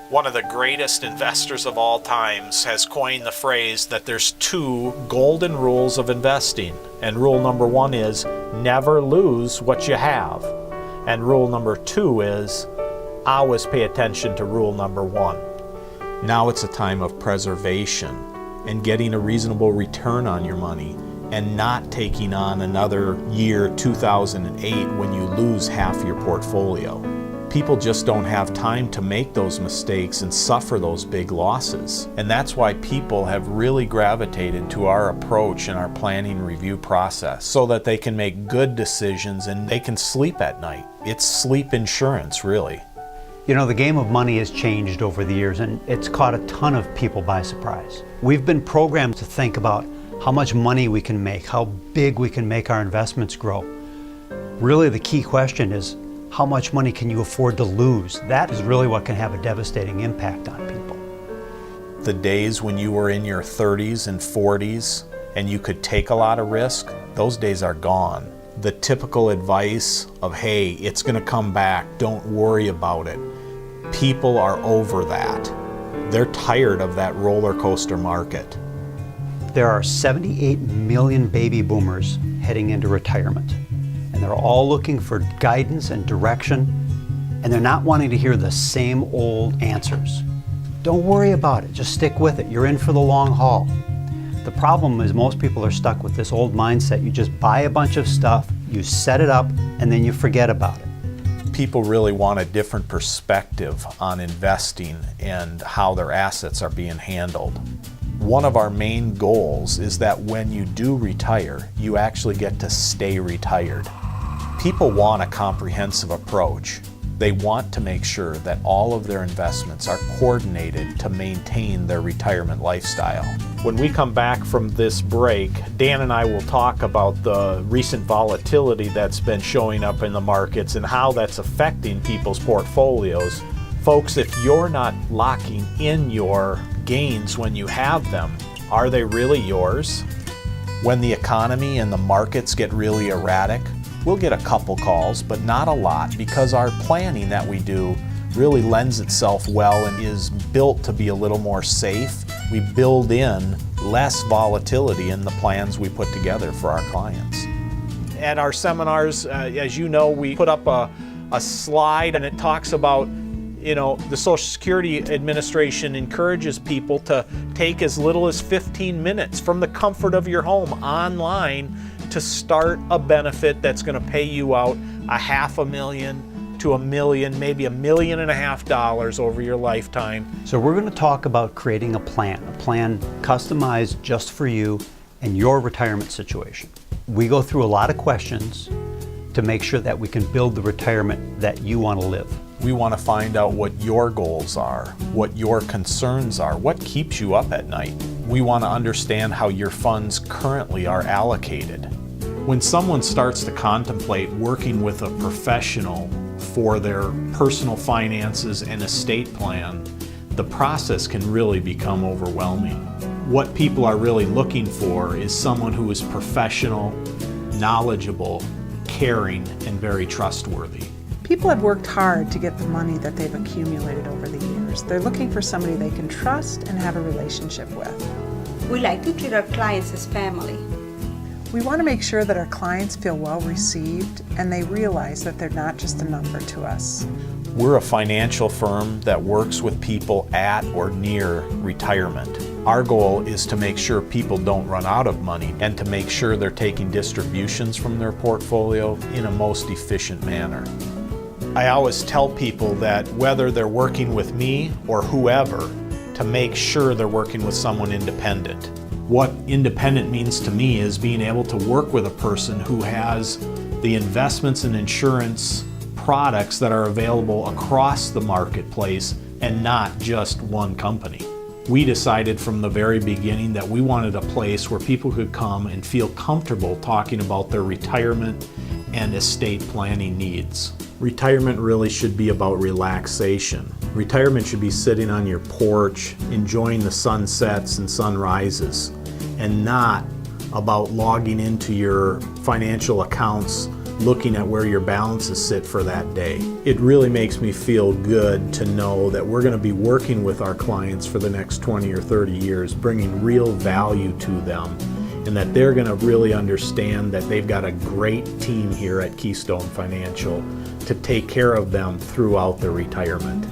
One of the greatest investors of all times has coined the phrase that there's 2 golden rules of investing. And rule number 1 is never lose what you have. And rule number 2 is always pay attention to rule number 1. Now it's a time of preservation and getting a reasonable return on your money and not taking on another year 2008 when you lose half your portfolio. People just don't have time to make those mistakes and suffer those big losses. And that's why people have really gravitated to our approach and our planning review process so that they can make good decisions and they can sleep at night. It's sleep insurance, really. You know, the game of money has changed over the years and it's caught a ton of people by surprise. We've been programmed to think about how much money we can make, how big we can make our investments grow. Really, the key question is, how much money can you afford to lose? That is really what can have a devastating impact on people. The days when you were in your 30s and 40s and you could take a lot of risk, those days are gone. The typical advice of, hey, it's going to come back, don't worry about it. People are over that. They're tired of that roller coaster market. There are 78 million baby boomers heading into retirement. And they're all looking for guidance and direction, and they're not wanting to hear the same old answers. Don't worry about it, just stick with it. You're in for the long haul. The problem is most people are stuck with this old mindset. You just buy a bunch of stuff, you set it up, and then you forget about it. People really want a different perspective on investing and how their assets are being handled. One of our main goals is that when you do retire, you actually get to stay retired. People want a comprehensive approach. They want to make sure that all of their investments are coordinated to maintain their retirement lifestyle. When we come back from this break, Dan and I will talk about the recent volatility that's been showing up in the markets and how that's affecting people's portfolios. Folks, if you're not locking in your gains when you have them, are they really yours? When the economy and the markets get really erratic, we'll get a couple calls, but not a lot, because our planning that we do really lends itself well and is built to be a little more safe. We build in less volatility in the plans we put together for our clients. At our seminars, as you know, we put up a slide and it talks about, you know, the Social Security Administration encourages people to take as little as 15 minutes from the comfort of your home online to start a benefit that's going to pay you out $500,000 to $1 million, maybe $1.5 million over your lifetime. So we're going to talk about creating a plan customized just for you and your retirement situation. We go through a lot of questions to make sure that we can build the retirement that you want to live. We want to find out what your goals are, what your concerns are, what keeps you up at night. We want to understand how your funds currently are allocated. When someone starts to contemplate working with a professional for their personal finances and estate plan, the process can really become overwhelming. What people are really looking for is someone who is professional, knowledgeable, caring, and very trustworthy. People have worked hard to get the money that they've accumulated over the years. They're looking for somebody they can trust and have a relationship with. We like to treat our clients as family. We want to make sure that our clients feel well received and they realize that they're not just a number to us. We're a financial firm that works with people at or near retirement. Our goal is to make sure people don't run out of money and to make sure they're taking distributions from their portfolio in a most efficient manner. I always tell people that whether they're working with me or whoever, to make sure they're working with someone independent. What independent means to me is being able to work with a person who has the investments and insurance products that are available across the marketplace and not just one company. We decided from the very beginning that we wanted a place where people could come and feel comfortable talking about their retirement and estate planning needs. Retirement really should be about relaxation. Retirement should be sitting on your porch, enjoying the sunsets and sunrises, and not about logging into your financial accounts looking at where your balances sit for that day. It really makes me feel good to know that we're going to be working with our clients for the next 20 or 30 years, bringing real value to them, and that they're going to really understand that they've got a great team here at KeyStone Financial to take care of them throughout their retirement.